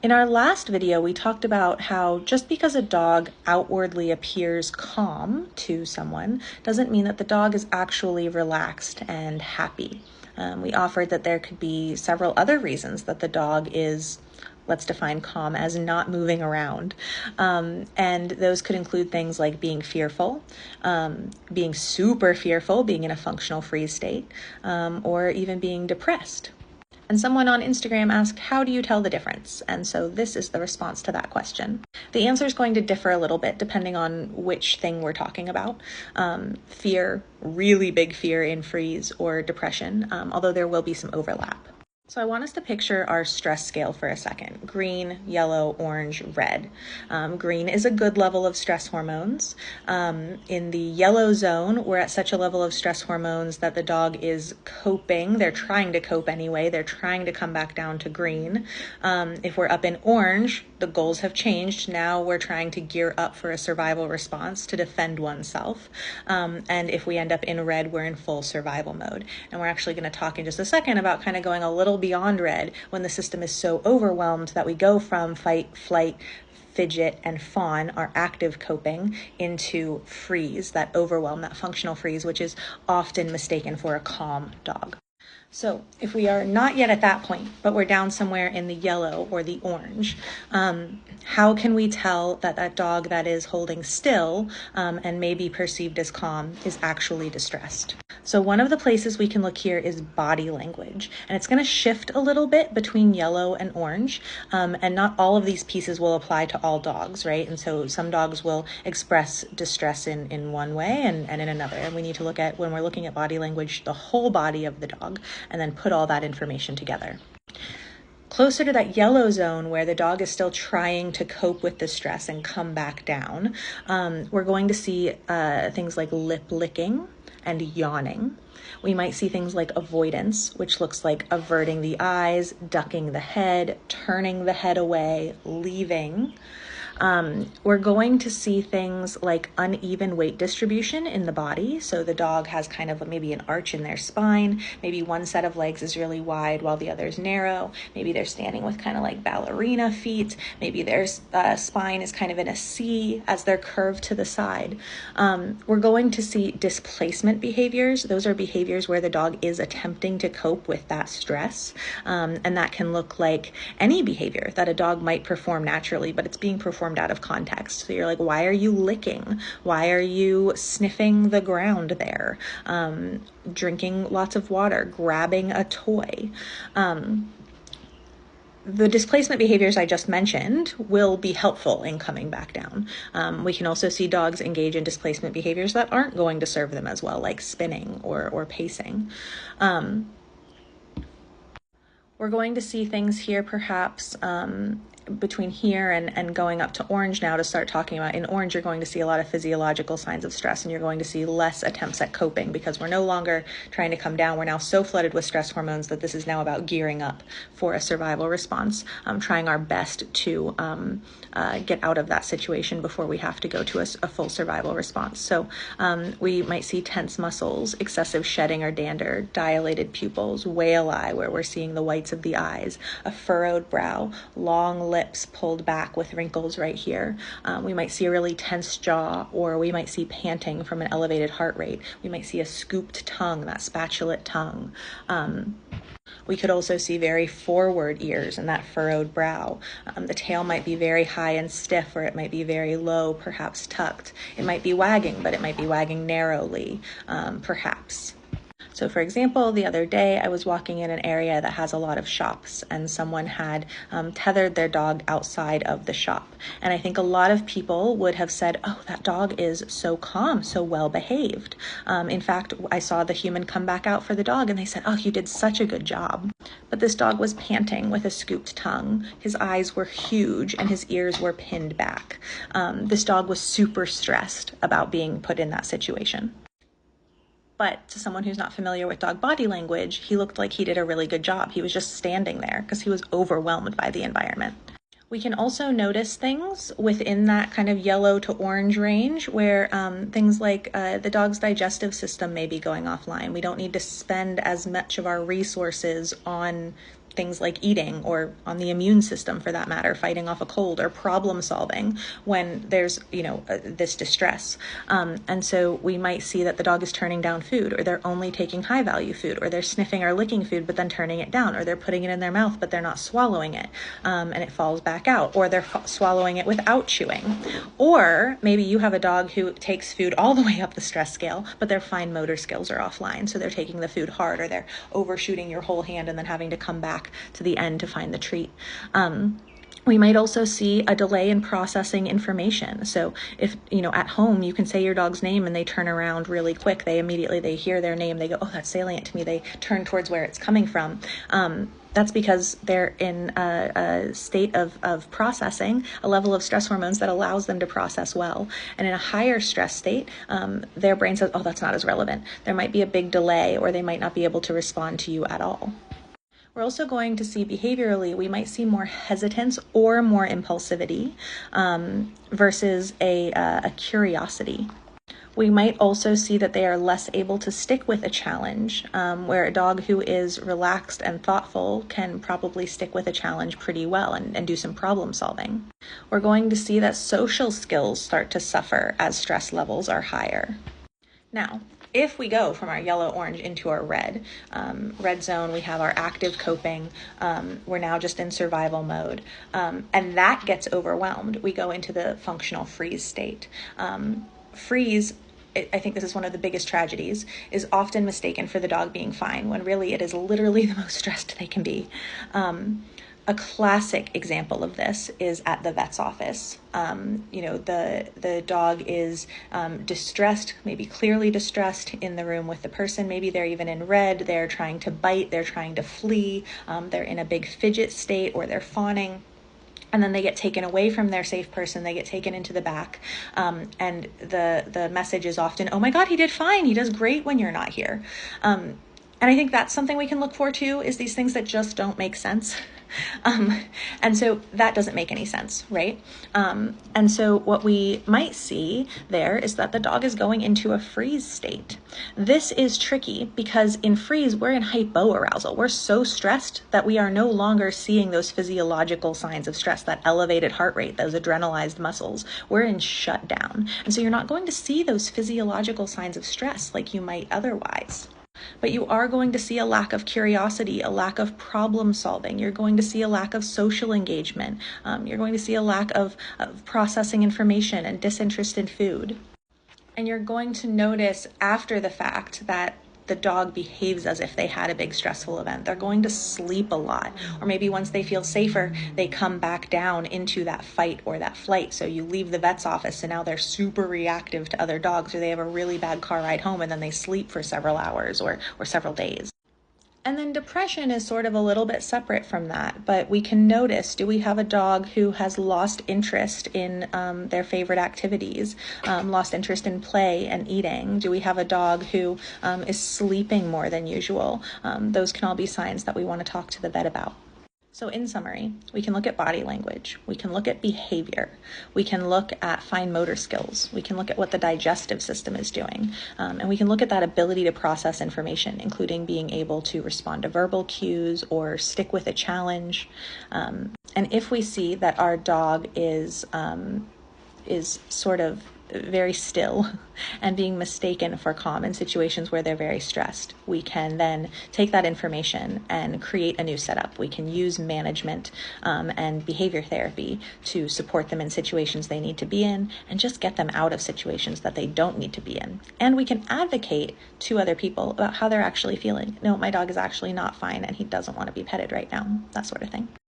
In our last video, we talked about how just because a dog outwardly appears calm to someone doesn't mean that the dog is actually relaxed and happy. We offered that there could be several other reasons that the dog is, let's define calm as not moving around. And those could include things like being fearful, being super fearful, being in a functional freeze state, or even being depressed. And someone on Instagram asked, how do you tell the difference? And so this is the response to that question. The answer is going to differ a little bit depending on which thing we're talking about. Fear, really big fear in freeze, or depression, although there will be some overlap. So I want us to picture our stress scale for a second. Green, yellow, orange, red. Green is a good level of stress hormones. In the yellow zone, we're at such a level of stress hormones that the dog is coping. They're trying to cope anyway. They're trying to come back down to green. If we're up in orange, the goals have changed. Now we're trying to gear up for a survival response to defend oneself. And if we end up in red, we're in full survival mode. And we're actually going to talk in just a second about kind of going a little beyond red when the system is so overwhelmed that we go from fight, flight, fidget, and fawn, our active coping, into freeze, that overwhelm, that functional freeze, which is often mistaken for a calm dog. So if we are not yet at that point, but we're down somewhere in the yellow or the orange, how can we tell that that dog that is holding still and may be perceived as calm is actually distressed? So one of the places we can look here is body language, and it's going to shift a little bit between yellow and orange, and not all of these pieces will apply to all dogs, right? And so some dogs will express distress in one way and in another, and we need to look at, when we're looking at body language, the whole body of the dog, and then put all that information together. Closer to that yellow zone where the dog is still trying to cope with the stress and come back down, we're going to see things like lip licking and yawning. We might see things like avoidance, which looks like averting the eyes, ducking the head, turning the head away, leaving. We're going to see things like uneven weight distribution in the body. So the dog has kind of maybe an arch in their spine. Maybe one set of legs is really wide while the other is narrow. Maybe they're standing with kind of like ballerina feet. Maybe their spine is kind of in a C as they're curved to the side. We're going to see displacement behaviors. Those are behaviors where the dog is attempting to cope with that stress. And that can look like any behavior that a dog might perform naturally, but it's being performed out of context. So you're like, why are you licking? Why are you sniffing the ground there? Drinking lots of water, grabbing a toy. The displacement behaviors I just mentioned will be helpful in coming back down. We can also see dogs engage in displacement behaviors that aren't going to serve them as well, like spinning or pacing. We're going to see things here perhaps between here and going up to orange now to start talking about. In orange, you're going to see a lot of physiological signs of stress, and you're going to see less attempts at coping because we're no longer trying to come down. We're now so flooded with stress hormones that this is now about gearing up for a survival response, trying our best to get out of that situation before we have to go to a full survival response. So we might see tense muscles, excessive shedding or dander, dilated pupils, whale eye, where we're seeing the whites of the eyes, a furrowed brow, long lips pulled back with wrinkles right here. We might see a really tense jaw, or we might see panting from an elevated heart rate. We might see a scooped tongue, that spatulate tongue. We could also see very forward ears and that furrowed brow. The tail might be very high and stiff, or it might be very low, perhaps tucked. It might be wagging, but it might be wagging narrowly, perhaps. So for example, the other day I was walking in an area that has a lot of shops, and someone had tethered their dog outside of the shop. And I think a lot of people would have said, oh, that dog is so calm, so well behaved. In fact, I saw the human come back out for the dog and they said, oh, you did such a good job. But this dog was panting with a scooped tongue. His eyes were huge and his ears were pinned back. This dog was super stressed about being put in that situation. But to someone who's not familiar with dog body language, he looked like he did a really good job. He was just standing there because he was overwhelmed by the environment. We can also notice things within that kind of yellow to orange range where things like the dog's digestive system may be going offline. We don't need to spend as much of our resources on things like eating, or on the immune system for that matter, fighting off a cold, or problem solving when there's, this distress. And so we might see that the dog is turning down food, or they're only taking high value food, or they're sniffing or licking food but then turning it down, or they're putting it in their mouth but they're not swallowing it, and it falls back out, or they're swallowing it without chewing. Or maybe you have a dog who takes food all the way up the stress scale, but their fine motor skills are offline, so they're taking the food hard, or they're overshooting your whole hand and then having to come back to the end to find the treat. We might also see a delay in processing information. So if, at home, you can say your dog's name and they turn around really quick. They hear their name, they go, oh, that's salient to me. They turn towards where it's coming from. That's because they're in a state of processing, a level of stress hormones that allows them to process well. And in a higher stress state, their brain says, oh, that's not as relevant. There might be a big delay, or they might not be able to respond to you at all. We're also going to see behaviorally, we might see more hesitance or more impulsivity versus a curiosity. We might also see that they are less able to stick with a challenge, where a dog who is relaxed and thoughtful can probably stick with a challenge pretty well and do some problem solving. We're going to see that social skills start to suffer as stress levels are higher. Now, if we go from our yellow-orange into our red zone, we have our active coping. We're now just in survival mode. And that gets overwhelmed. We go into the functional freeze state. Freeze, I think this is one of the biggest tragedies, is often mistaken for the dog being fine, when really it is literally the most stressed they can be. A classic example of this is at the vet's office. The dog is distressed, maybe clearly distressed in the room with the person. Maybe they're even in red. They're trying to bite. They're trying to flee. They're in a big fidget state, or they're fawning. And then they get taken away from their safe person. They get taken into the back. And the message is often, oh my God, he did fine. He does great when you're not here. And I think that's something we can look for too, is these things that just don't make sense. And so that doesn't make any sense, right? And so what we might see there is that the dog is going into a freeze state. This is tricky because in freeze, we're in hypoarousal. We're so stressed that we are no longer seeing those physiological signs of stress, that elevated heart rate, those adrenalized muscles. We're in shutdown. And so you're not going to see those physiological signs of stress like you might otherwise. But you are going to see a lack of curiosity, a lack of problem solving. You're going to see a lack of social engagement. You're going to see a lack of processing information and disinterest in food. And you're going to notice after the fact that the dog behaves as if they had a big stressful event. They're going to sleep a lot. Or maybe once they feel safer, they come back down into that fight or that flight. So you leave the vet's office and now they're super reactive to other dogs, or they have a really bad car ride home and then they sleep for several hours or several days. And then depression is sort of a little bit separate from that, but we can notice, do we have a dog who has lost interest in their favorite activities, lost interest in play and eating? Do we have a dog who is sleeping more than usual? Those can all be signs that we want to talk to the vet about. So in summary, we can look at body language, we can look at behavior, we can look at fine motor skills, we can look at what the digestive system is doing, and we can look at that ability to process information, including being able to respond to verbal cues or stick with a challenge. And if we see that our dog is sort of very still and being mistaken for calm in situations where they're very stressed, we can then take that information and create a new setup. We can use management and behavior therapy to support them in situations they need to be in and just get them out of situations that they don't need to be in. And we can advocate to other people about how they're actually feeling. No, my dog is actually not fine and he doesn't want to be petted right now, that sort of thing.